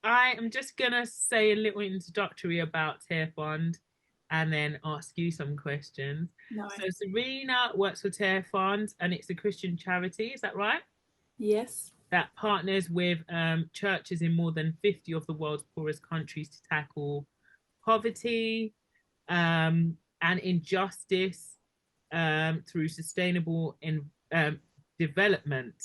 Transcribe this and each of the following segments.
I am just gonna say a little introductory about Tearfund and then ask you some questions. So Nice. Serena works for Tearfund and it's a Christian charity, is that right? Yes. That partners with churches in more than 50 of the world's poorest countries to tackle poverty and injustice through sustainable development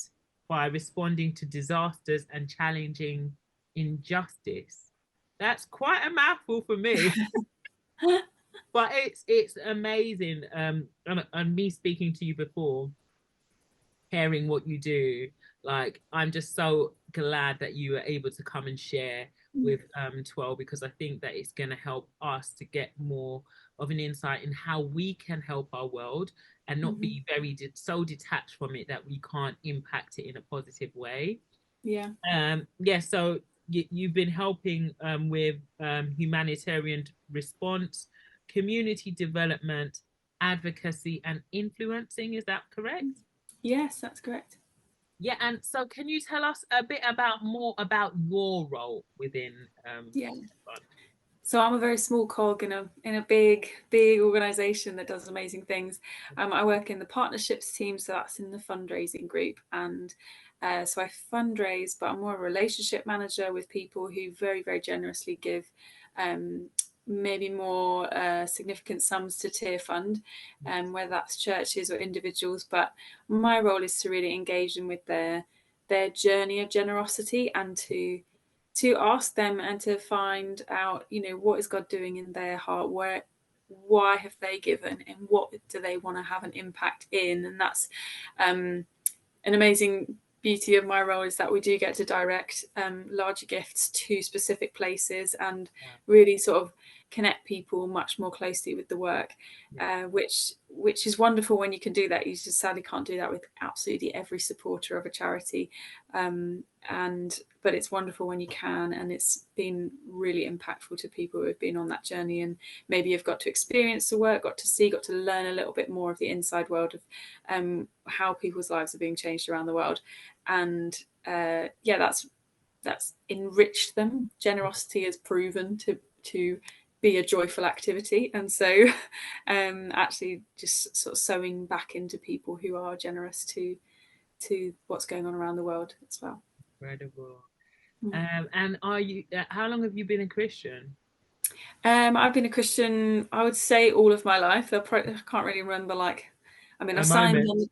by responding to disasters and challenging injustice. That's quite a mouthful for me, but it's amazing. And me speaking to you before, hearing what you do, like I'm just so glad that you were able to come and share with TWIRL, because I think that it's going to help us to get more of an insight in how we can help our world and not Hmm. be so detached from it that we can't impact it in a positive way. Yeah. Yeah, so you've been helping with humanitarian response, community development, advocacy, and influencing. Is that correct? Yes, that's correct. Yeah, and so can you tell us a bit about more about your role within Yeah. Fund? So I'm a very small cog in a big organisation that does amazing things. I work in the partnerships team, so that's in the fundraising group, and so I fundraise, but I'm more a relationship manager with people who very generously give um, maybe more significant sums to Tearfund, whether that's churches or individuals. But my role is to really engage them with their journey of generosity and to ask them and to find out, what is God doing in their heart, why have they given, and what do they want to have an impact in. And that's an amazing beauty of my role, is that we do get to direct larger gifts to specific places and Yeah, really sort of connect people much more closely with the work, yeah, which is wonderful when you can do that. You just sadly can't do that with absolutely every supporter of a charity, and but it's wonderful when you can, and it's been really impactful to people who have been on that journey and maybe have got to experience the work, got to learn a little bit more of the inside world of how people's lives are being changed around the world. And yeah, that's enriched them. Generosity has proven to be a joyful activity, and so actually just sort of sewing back into people who are generous to what's going on around the world as well. incredible. Mm. And are you? How long have you been a Christian? I've been a Christian, I would say, all of my life. I can't really remember. Like, I mean, I A moment.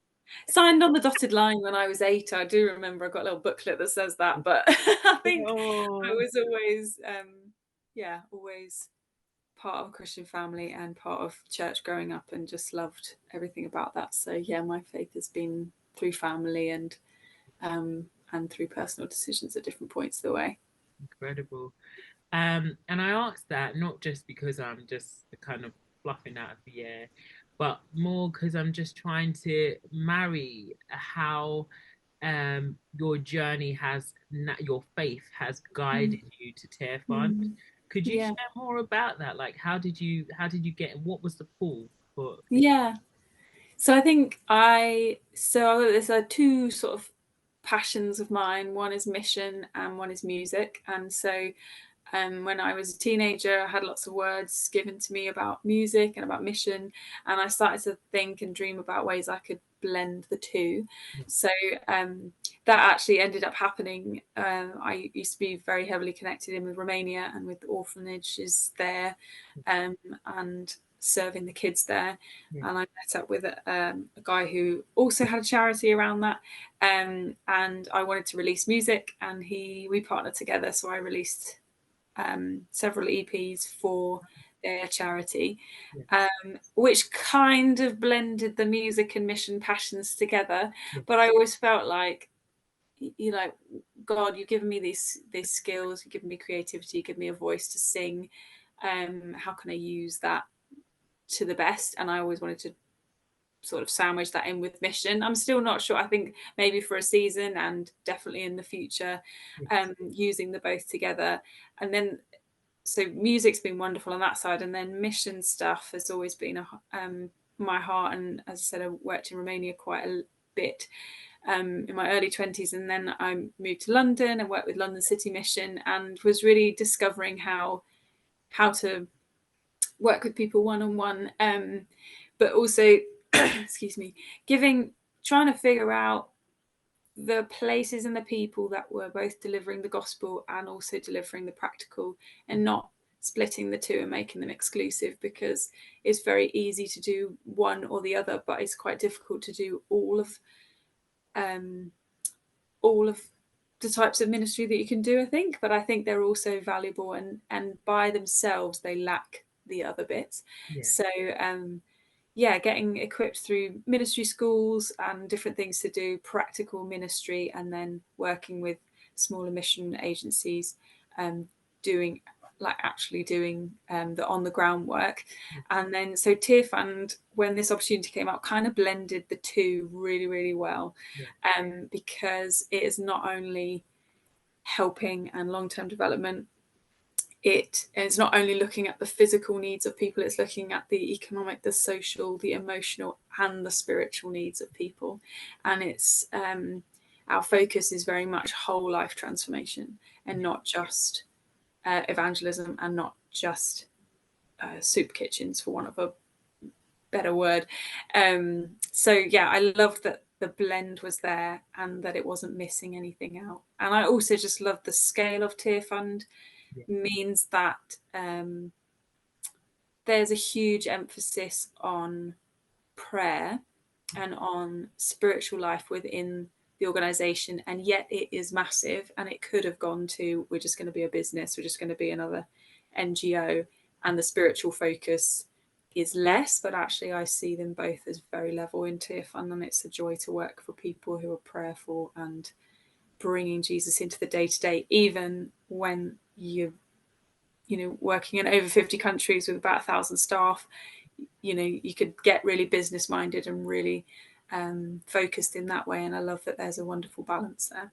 signed on the dotted line when I was 8. I do remember I got a little booklet that says that, but I think I Oh, was always, yeah, always part of a Christian family and part of church growing up, and just loved everything about that. So yeah, my faith has been through family and through personal decisions at different points of the way. incredible. And I asked that not just because I'm just kind of fluffing out of the air, but more because I'm just trying to marry how your journey has, your faith has Mm. guided you to Tear Fund. Mm. Could you Yeah. share more about that? Like, how did you get, what was the pull for you? Yeah. So I think there's two sort of passions of mine. One is mission and one is music. And so when I was a teenager, I had lots of words given to me about music and about mission, and I started to think and dream about ways I could blend the two. So that actually ended up happening. I used to be very heavily connected in with Romania and with orphanages there, and serving the kids there. Yeah, And I met up with a guy who also had a charity around that, and I wanted to release music, and we partnered together. So I released several EPs for their charity, yeah, which kind of blended the music and mission passions together. yeah, But I always felt like, like, God, you've given me these skills, you've given me creativity, you give me a voice to sing. How can I use that to the best? And I always wanted to sort of sandwich that in with mission. I'm still not sure. I think maybe for a season and definitely in the future, yeah, using the both together. And then so music's been wonderful on that side, and then mission stuff has always been my heart. And as I said, I worked in Romania quite a bit, in my early 20s, and then I moved to London and worked with London City Mission, and was really discovering how to work with people one-on-one, but also excuse me, trying to figure out the places and the people that were both delivering the gospel and also delivering the practical, and not splitting the two and making them exclusive, because it's very easy to do one or the other, but it's quite difficult to do all of the types of ministry that you can do, I think. But I think they're also valuable, and by themselves they lack the other bits. Yeah. So getting equipped through ministry schools and different things to do practical ministry, and then working with smaller mission agencies, doing the on the ground work. And then so Tearfund, when this opportunity came up, kind of blended the two really, really well, because it is not only helping and long-term development, it is not only looking at the physical needs of people, it's looking at the economic, the social, the emotional, and the spiritual needs of people. And it's our focus is very much whole life transformation, and not just evangelism, and not just soup kitchens, for want of a better word. So yeah, I loved that the blend was there and that it wasn't missing anything out. And I also just love the scale of Tearfund. Means that there's a huge emphasis on prayer and on spiritual life within the organisation, and yet it is massive, and it could have gone to, we're just going to be a business, we're just going to be another NGO, and the spiritual focus is less. But actually I see them both as very level in Tearfund, and it's a joy to work for people who are prayerful and bringing Jesus into the day-to-day, even when you're working in over 50 countries with about 1,000 staff. You could get really business minded and really focused in that way, and I love that there's a wonderful balance there.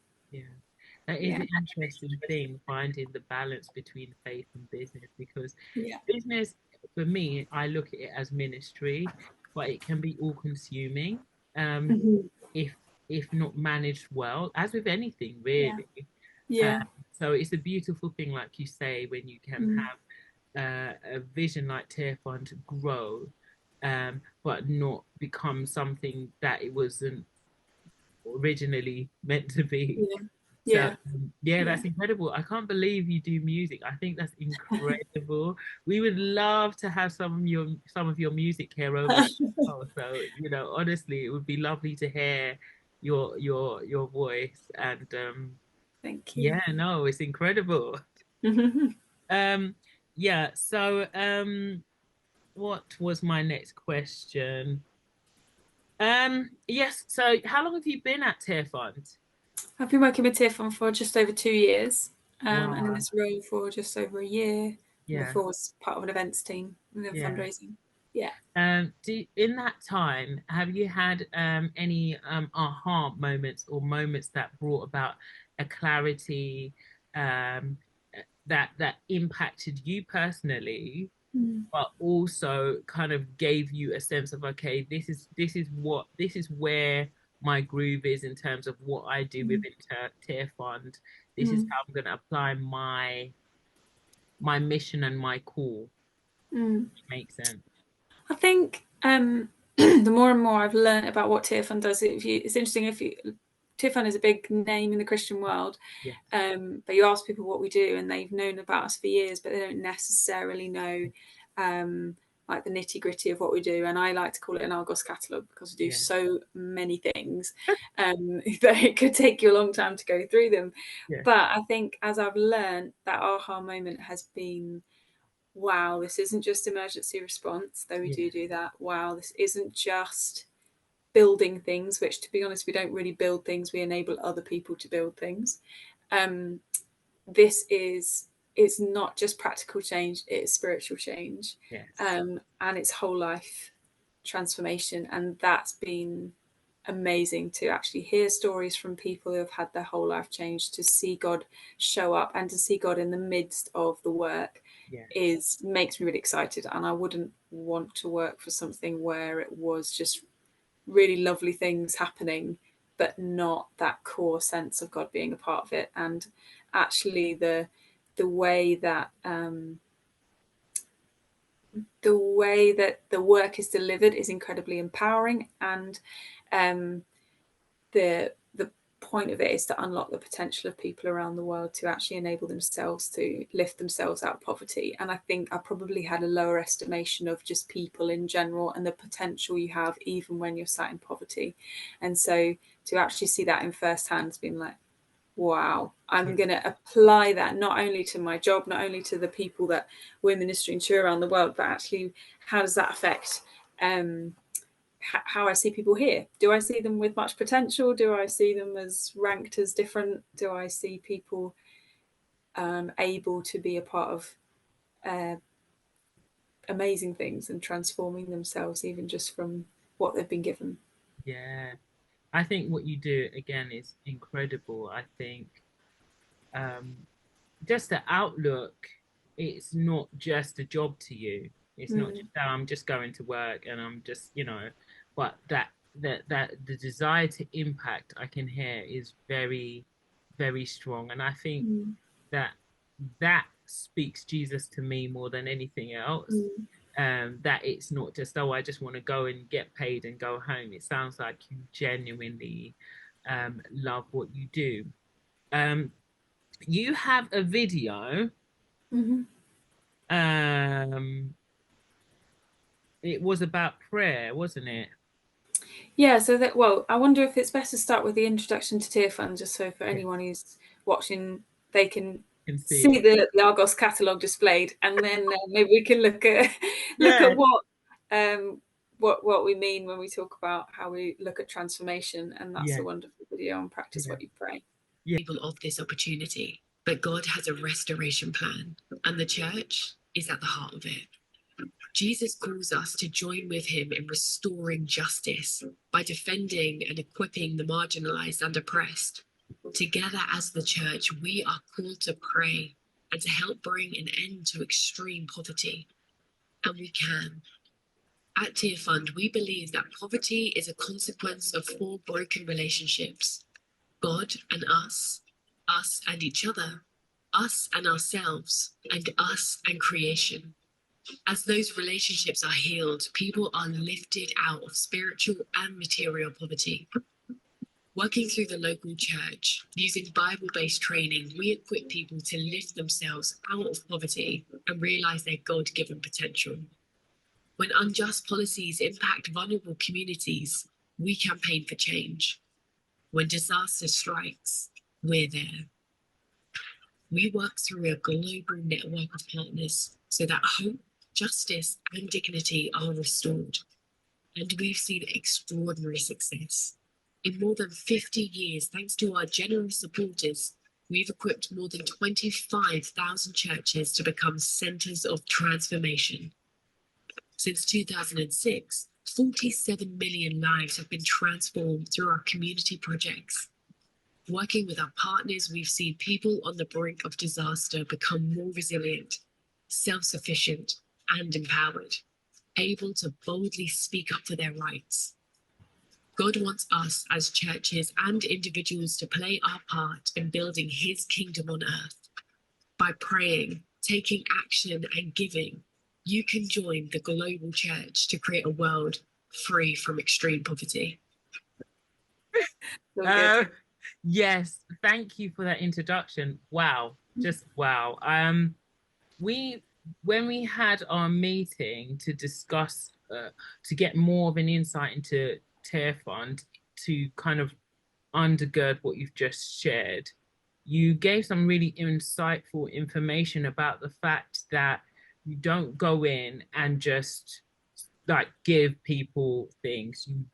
That is an interesting thing, finding the balance between faith and business, because business, for me, I look at it as ministry, but it can be all consuming if not managed well, as with anything really. So it's a beautiful thing, like you say, when you can have a vision like Tearfund grow, but not become something that it wasn't originally meant to be. That's incredible. I can't believe you do music. I think that's incredible. We would love to have some of your music here over. So honestly, it would be lovely to hear your voice. And thank you. It's incredible. So what was my next question? Yes, so how long have you been at Tearfund? I've been working with Tearfund for just over 2 years, and in this role for just over a year. Before I was part of an events team within fundraising. In that time, have you had any aha moments, or moments that brought about a clarity that impacted you personally, but also kind of gave you a sense of, okay, this is where my groove is in terms of what I do within Tearfund. This is how I'm going to apply my mission and my call. Makes sense. I think the more and more I've learned about what Tearfund does, it's interesting. Tearfund is a big name in the Christian world, but you ask people what we do, and they've known about us for years, but they don't necessarily know like the nitty gritty of what we do. And I like to call it an Argos catalogue, because we do so many things that it could take you a long time to go through them. But I think as I've learned, that aha moment has been, wow, this isn't just emergency response, though we do that. Wow, this isn't just building things, which, to be honest, we don't really build things, we enable other people to build things. It's not just practical change, it's spiritual change, and it's whole life transformation. And that's been amazing to actually hear stories from people who have had their whole life changed, to see God show up and to see God in the midst of the work makes me really excited. And I wouldn't want to work for something where it was just really lovely things happening but not that core sense of God being a part of it. And actually the way that the work is delivered is incredibly empowering, and the point of it is to unlock the potential of people around the world to actually enable themselves to lift themselves out of poverty. And I think I probably had a lower estimation of just people in general and the potential you have even when you're sat in poverty. And so to actually see that in firsthand has been like, wow, I'm going to apply that not only to my job, not only to the people that we're ministering to around the world, but actually how does that affect how I see people here? Do I see them with much potential? Do I see them as ranked as different? Do I see people able to be a part of amazing things and transforming themselves even just from what they've been given? Yeah, I think what you do again is incredible. I think just the outlook, it's not just a job to you. It's not just that I'm just going to work and I'm just, but that the desire to impact I can hear is very, very strong. And I think that that speaks Jesus to me more than anything else. That it's not just, oh, I just want to go and get paid and go home. It sounds like you genuinely love what you do. You have a video. It was about prayer, wasn't it? Yeah, so that, well, I wonder if it's best to start with the introduction to Tearfund, just so for anyone who's watching, they can see the Argos catalogue displayed, and then maybe we can look at what we mean when we talk about how we look at transformation, and that's a wonderful video on practice what you pray. People of this opportunity, but God has a restoration plan, and the church is at the heart of it. Jesus calls us to join with him in restoring justice by defending and equipping the marginalized and oppressed. Together as the church, we are called to pray and to help bring an end to extreme poverty. And we can. At Tearfund, we believe that poverty is a consequence of 4 broken relationships: God and us and each other, us and ourselves, and us and creation. As those relationships are healed, people are lifted out of spiritual and material poverty. Working through the local church, using Bible-based training, we equip people to lift themselves out of poverty and realize their God-given potential. When unjust policies impact vulnerable communities, we campaign for change. When disaster strikes, we're there. We work through a global network of partners so that hope, justice, and dignity are restored. And we've seen extraordinary success. In more than 50 years, thanks to our generous supporters, we've equipped more than 25,000 churches to become centers of transformation. Since 2006, 47 million lives have been transformed through our community projects. Working with our partners, we've seen people on the brink of disaster become more resilient, self-sufficient, and empowered, able to boldly speak up for their rights. God wants us as churches and individuals to play our part in building his kingdom on earth. By praying, taking action, and giving, you can join the global church to create a world free from extreme poverty. Yes, thank you for that introduction. Wow, just wow. When we had our meeting to discuss to get more of an insight into Tearfund, to kind of undergird what you've just shared, you gave some really insightful information about the fact that you don't go in and just like give people things. You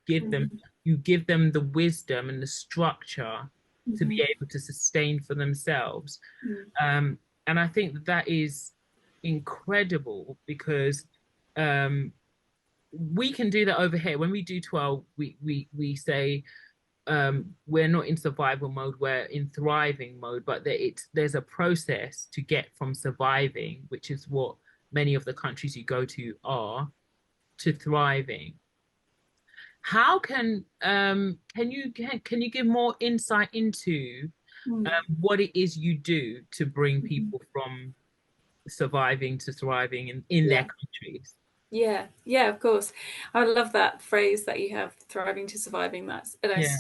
give them the wisdom and the structure to be able to sustain for themselves. And I think that is incredible, because we can do that over here. When we do TWIRL, we say we're not in survival mode, we're in thriving mode, but there's a process to get from surviving, which is what many of the countries you go to are, to thriving. How can you give more insight into what it is you do to bring people from surviving to thriving in their countries? Yeah, of course. I love that phrase that you have, thriving to surviving.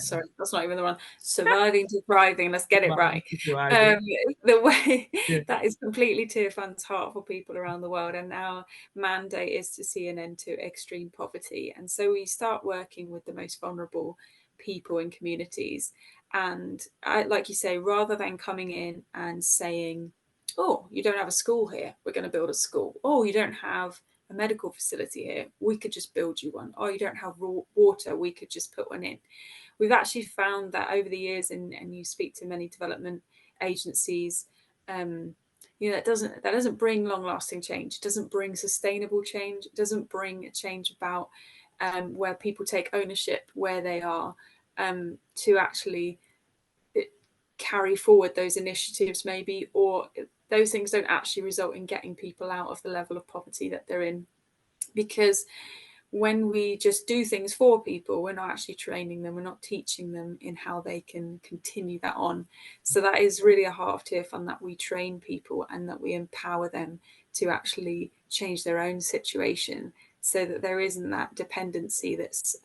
Sorry, that's not even the one. Surviving to thriving. Let's get it right. The way Yeah. that is completely Tearfund's heart for people around the world, and our mandate is to see an end to extreme poverty. And so we start working with the most vulnerable people in communities. And like you say, rather than coming in and saying, "Oh, you don't have a school here. We're going to build a school. Oh, you don't have a medical facility here, we could just build you one. Oh, you don't have raw water, we could just put one in." We've actually found that over the years, and you speak to many development agencies, that doesn't bring long-lasting change. It doesn't bring sustainable change. It doesn't bring a change about where people take ownership where they are, to actually carry forward those initiatives maybe, or those things don't actually result in getting people out of the level of poverty that they're in. Because when we just do things for people, we're not actually training them, we're not teaching them in how they can continue that on. So that is really a heart of Tearfund, that we train people and that we empower them to actually change their own situation, so that there isn't that dependency that's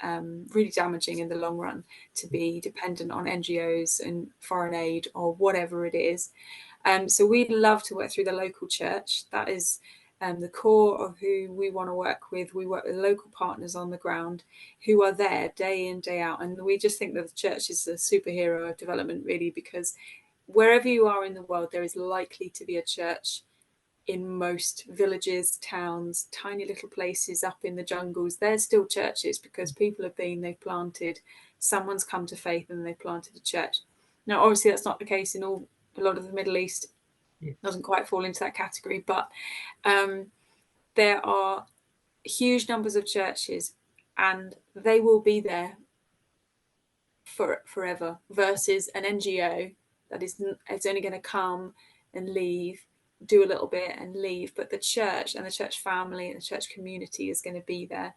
really damaging in the long run, to be dependent on NGOs and foreign aid or whatever it is. So we'd love to work through the local church. That is the core of who we want to work with. We work with local partners on the ground who are there day in, day out. And we just think that the church is a superhero of development, really, because wherever you are in the world, there is likely to be a church. In most villages, towns, tiny little places up in the jungles, there's still churches, because people have been, they've planted, someone's come to faith and they've planted a church. Now, obviously, that's not the case in a lot of the Middle East. Doesn't quite fall into that category, but there are huge numbers of churches, and they will be there for forever, versus an NGO that it's only going to come and leave, do a little bit and leave. But the church and the church family and the church community is going to be there.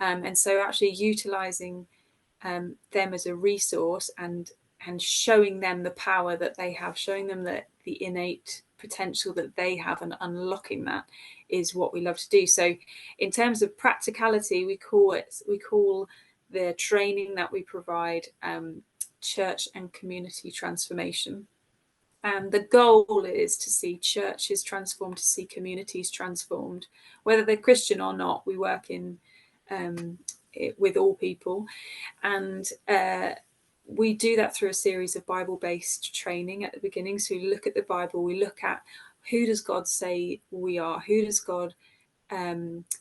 And so actually utilizing them as a resource, and showing them the power that they have, showing them that the innate potential that they have, and unlocking that, is what we love to do. So in terms of practicality, we call the training that we provide church and community transformation. And the goal is to see churches transformed, to see communities transformed, whether they're Christian or not. We work in with all people, and we do that through a series of Bible-based training at the beginning. So we look at the Bible, we look at, who does God say we are? Who does God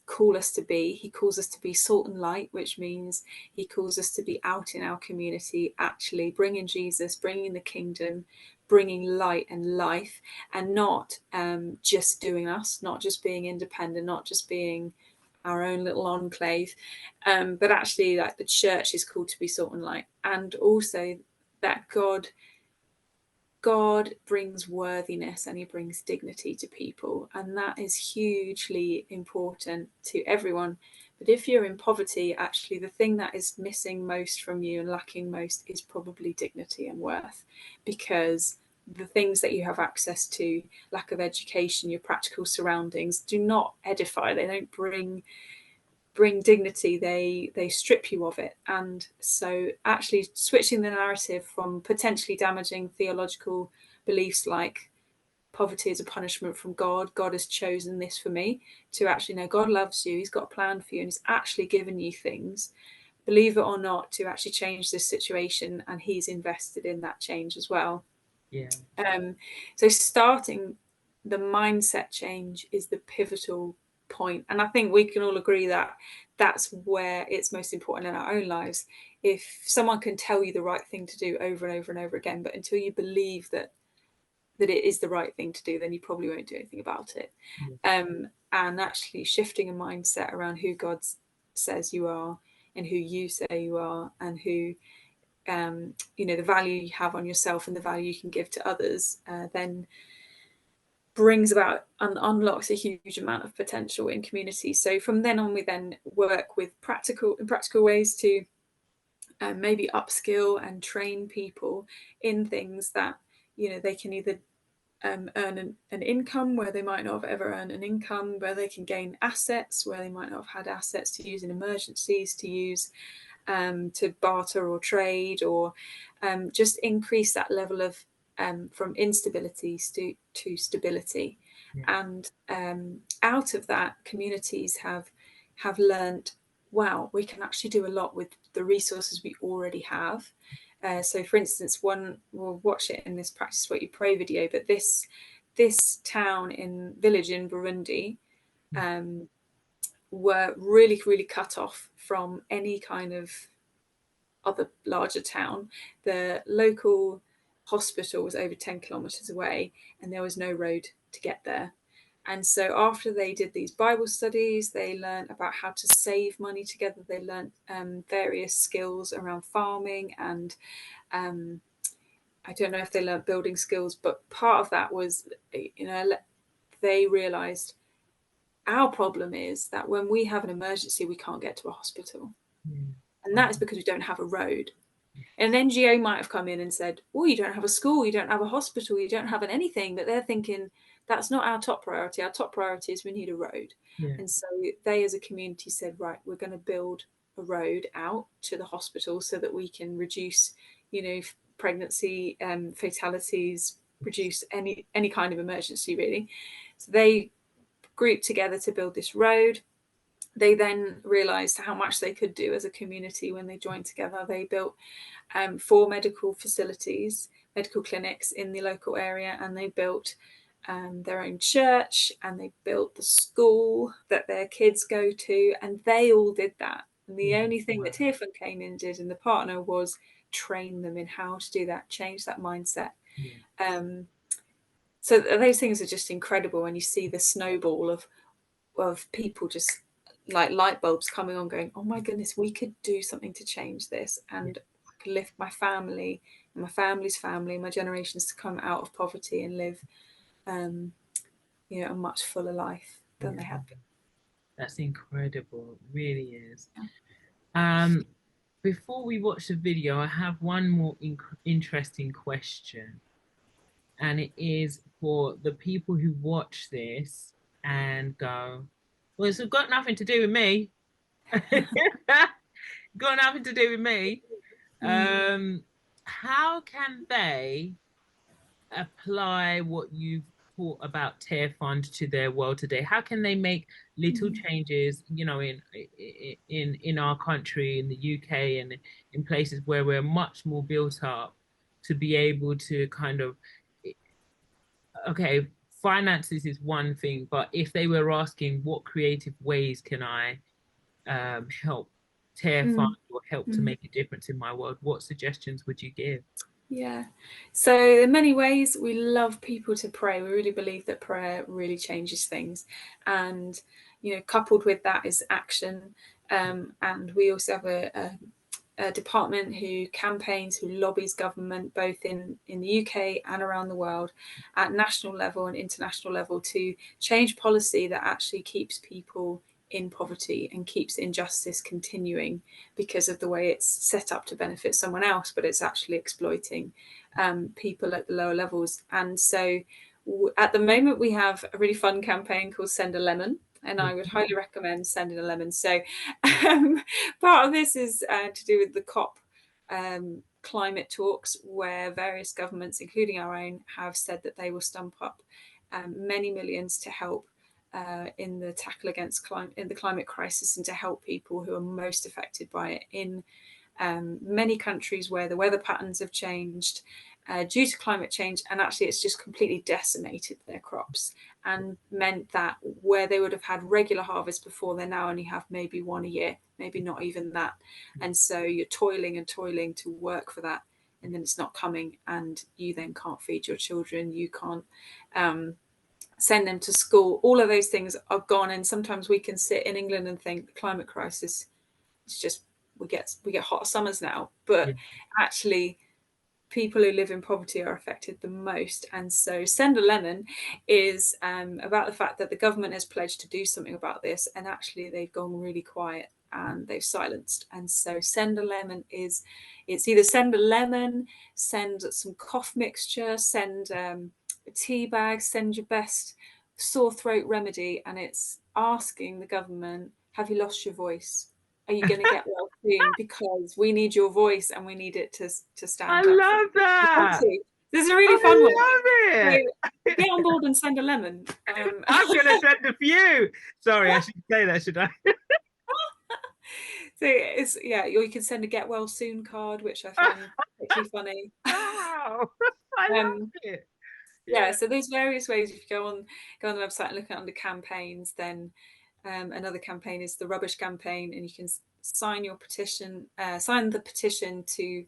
call us to be? He calls us to be salt and light, which means he calls us to be out in our community, actually bringing Jesus, bringing the kingdom, bringing light and life, and not just doing us, not just being independent, not just being our own little enclave, but actually, like, the church is called to be salt and light. And also that God brings worthiness and he brings dignity to people, and that is hugely important to everyone. But if you're in poverty, actually the thing that is missing most from you and lacking most is probably dignity and worth, because the things that you have access to, lack of education, your practical surroundings, do not edify. They don't bring dignity, they strip you of it. And so actually switching the narrative from potentially damaging theological beliefs like poverty is a punishment from God has chosen this for me, to actually know God loves you, he's got a plan for you, and he's actually given you things, believe it or not, to actually change this situation, and he's invested in that change as well. So starting the mindset change is the pivotal point, and I think we can all agree that that's where it's most important in our own lives. If someone can tell you the right thing to do over and over and over again, but until you believe that it is the right thing to do, then you probably won't do anything about it. And actually shifting a mindset around who God says you are and who you say you are, and who the value you have on yourself and the value you can give to others, then brings about and unlocks a huge amount of potential in community. So from then on, we then work with practical ways to maybe upskill and train people in things that, you know, they can either earn an income where they might not have ever earned an income, where they can gain assets where they might not have had assets to use in emergencies, to use to barter or trade, or just increase that level of from instability to stability. Yeah. And out of that, communities have learned, wow, we can actually do a lot with the resources we already have. So for instance, we'll watch it in this Practice What You Pray video, but this village in Burundi were really cut off from any kind of other larger town. The local hospital was over 10 kilometers away, and there was no road to get there. And so after they did these Bible studies, they learned about how to save money together. They learned various skills around farming, and I don't know if they learned building skills, but part of that was, you know, they realized our problem is that when we have an emergency, we can't get to a hospital. And that is because we don't have a road. And an NGO might have come in and said, well, you don't have a school, you don't have a hospital, you don't have anything. But they're thinking, that's not our top priority. Our top priority is we need a road. Yeah. And so they as a community said, right, we're going to build a road out to the hospital so that we can reduce, you know, pregnancy fatalities, reduce any kind of emergency, really. So they grouped together to build this road. They then realized how much they could do as a community when they joined together. They built 4 medical facilities, medical clinics in the local area, and they built their own church, and they built the school that their kids go to, and they all did that. And the only thing that Tearfund came in and did, and the partner, was train them in how to do that, change that mindset. So those things are just incredible when you see the snowball of people just like light bulbs coming on, going, oh my goodness, we could do something to change this, and I could lift my family and my family's family, my generations to come out of poverty and live you know, a much fuller life than they have been. That's incredible, it really is. Before we watch the video, I have one more interesting question, and it is for the people who watch this and go, well, it's got nothing to do with me. Got nothing to do with me. How can they apply what you've taught about Tearfund to their world today? How can they make little changes, you know, in our country, in the UK, and in places where we're much more built up, to be able to kind of, okay, finances is one thing, but if they were asking what creative ways can I help Tearfund or help to make a difference in my world, what suggestions would you give? Yeah, so in many ways we love people to pray. We really believe that prayer really changes things, and you know, coupled with that is action. And we also have a department who campaigns, who lobbies government both in the UK and around the world at national level and international level to change policy that actually keeps people in poverty and keeps injustice continuing because of the way it's set up to benefit someone else, but it's actually exploiting people at the lower levels. And so at the moment we have a really fun campaign called Send a Lemon, and I would highly recommend sending a lemon. So part of this is to do with the COP climate talks, where various governments, including our own, have said that they will stump up many millions to help in the tackle against the climate crisis, and to help people who are most affected by it in many countries where the weather patterns have changed due to climate change, and actually it's just completely decimated their crops and meant that where they would have had regular harvest before, they now only have maybe one a year, maybe not even that. And so you're toiling and toiling to work for that, and then it's not coming, and you then can't feed your children, you can't send them to school. All of those things are gone. And sometimes we can sit in England and think the climate crisis, it's just we get hot summers now, but actually people who live in poverty are affected the most. And so Send a Lemon is about the fact that the government has pledged to do something about this, and actually they've gone really quiet and they've silenced. And so send a lemon is, it's either send a lemon, send some cough mixture, send a tea bag, send your best sore throat remedy, and it's asking the government, have you lost your voice? Are you going to get well soon? Because we need your voice and we need it to stand I up. love that. This is a really fun one. I love it. So get on board and send a lemon. I'm going to send a few. Sorry, I should say that, should I? So it's, yeah, you can send a get well soon card, which I find particularly funny. Wow, I love it. Yeah, so there's various ways. If you go on the website and look at under campaigns, then another campaign is the rubbish campaign, and you can sign your petition, sign the petition to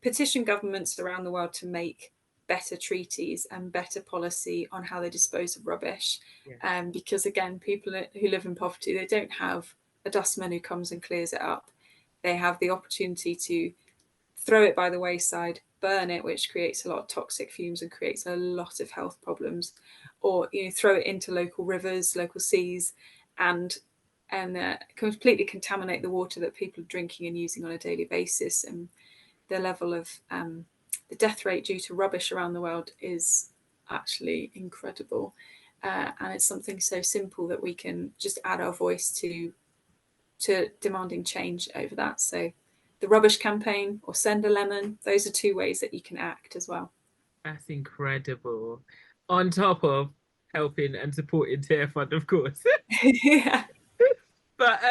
petition governments around the world to make better treaties and better policy on how they dispose of rubbish. Yeah. Because again, people who live in poverty, they don't have a dustman who comes and clears it up. They have the opportunity to throw it by the wayside, burn it, which creates a lot of toxic fumes and creates a lot of health problems, or throw it into local rivers, local seas, and completely contaminate the water that people are drinking and using on a daily basis. And the level of the death rate due to rubbish around the world is actually incredible. And it's something so simple that we can just add our voice to demanding change over that. So the rubbish campaign or send a lemon, those are two ways that you can act as well. That's incredible. On top of helping and supporting Tearfund, of course. Yeah. But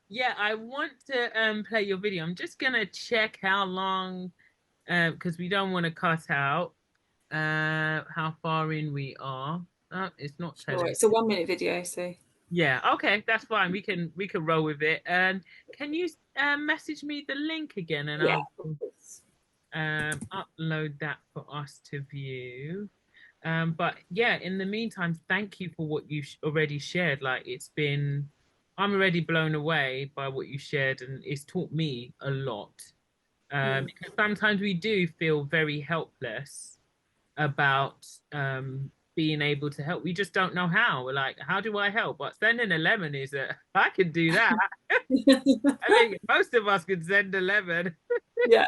yeah, I want to play your video. I'm just gonna check how long, because we don't want to cut out how far in we are. It's not telling. It's a 1 minute video, so yeah, okay, that's fine. We can roll with it. And can you message me the link again, and I'll upload that for us to view. But yeah, in the meantime, thank you for what you've already shared. Like, I'm already blown away by what you shared, and it's taught me a lot. Because sometimes we do feel very helpless about being able to help. We just don't know how. We're like, how do I help? But sending a lemon is I can do that. I think most of us could send a lemon. Yeah.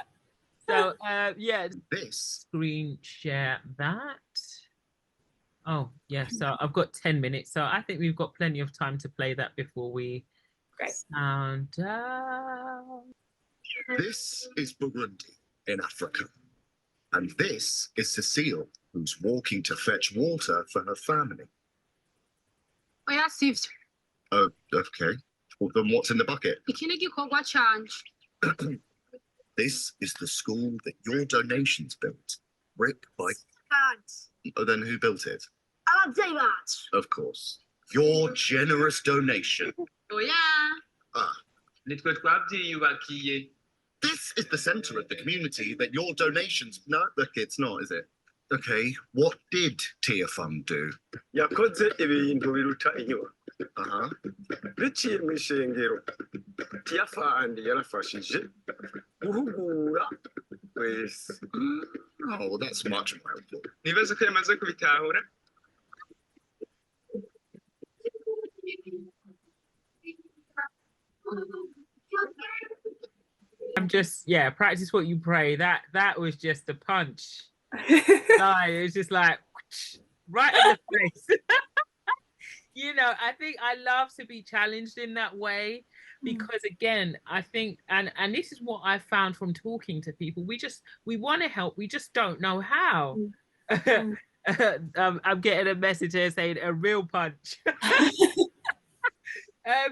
So yeah, this screen share that. Oh yeah, so I've got 10 minutes, so I think we've got plenty of time to play that before we sound out. This is Burundi in Africa, and this is Cecile, who's walking to fetch water for her family. Oh yeah, Steve. Oh, okay. Well, then what's in the bucket? This is the school that your donations built, brick by... Oh, then who built it? Of course. Your generous donation. Oh yeah. This is the centre of the community that your donations... No, look, it's not, is it? Okay, what did Tearfund do? yakoze ibintu biruta inyuma Biciye mu ishengero Tearfund yarafashije guhugura wese. Oh, that's much more helpful. Nibaza ko yamaze kubitahura. I'm just, practice what you pray. That was just a punch. It was just like right in the face. I think I love to be challenged in that way, because again, I think, and this is what I found from talking to people, we want to help, we just don't know how. I'm getting a message here saying a real punch.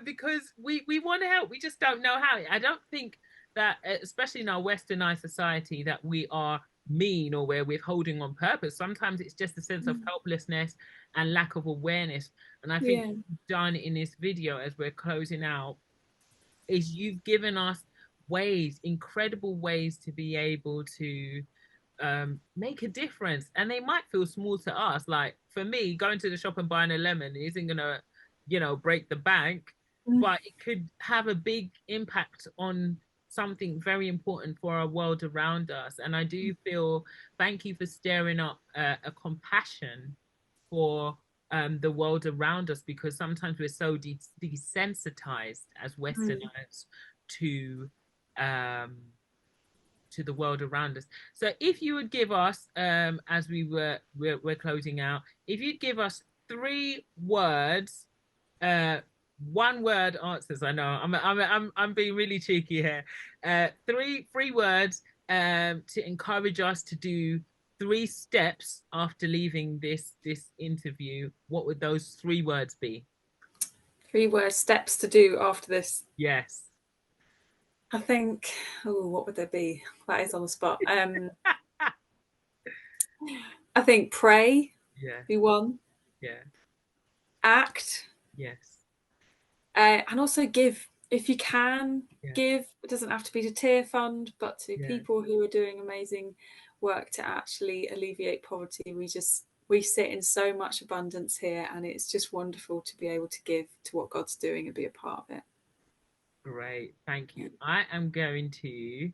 Because we want to help, we just don't know how. I don't think that, especially in our westernized society, that we are mean or we're withholding on purpose. Sometimes it's just a sense of helplessness and lack of awareness. And I think what you've done in this video, as we're closing out, is you've given us ways, incredible ways, to be able to make a difference. And they might feel small to us. Like for me, going to the shop and buying a lemon isn't gonna break the bank, but it could have a big impact on something very important for our world around us. And I do feel, thank you for stirring up a compassion for the world around us, because sometimes we're so desensitized as Westerners to the world around us. So if you would give us, as we're closing out, if you'd give us 3 words, 1 word answers. I know I'm being really cheeky here. 3 words to encourage us to do 3 steps after leaving this interview. What would those 3 words be? 3 word steps to do after this. Yes. I think, what would there be? That is on the spot. I think pray. Yeah. Be 1. Yeah. Act. Yes. And also give. If you can, give. It doesn't have to be to Tearfund, but to people who are doing amazing work to actually alleviate poverty. We sit in so much abundance here, and it's just wonderful to be able to give to what God's doing and be a part of it. Great, thank you. I am going to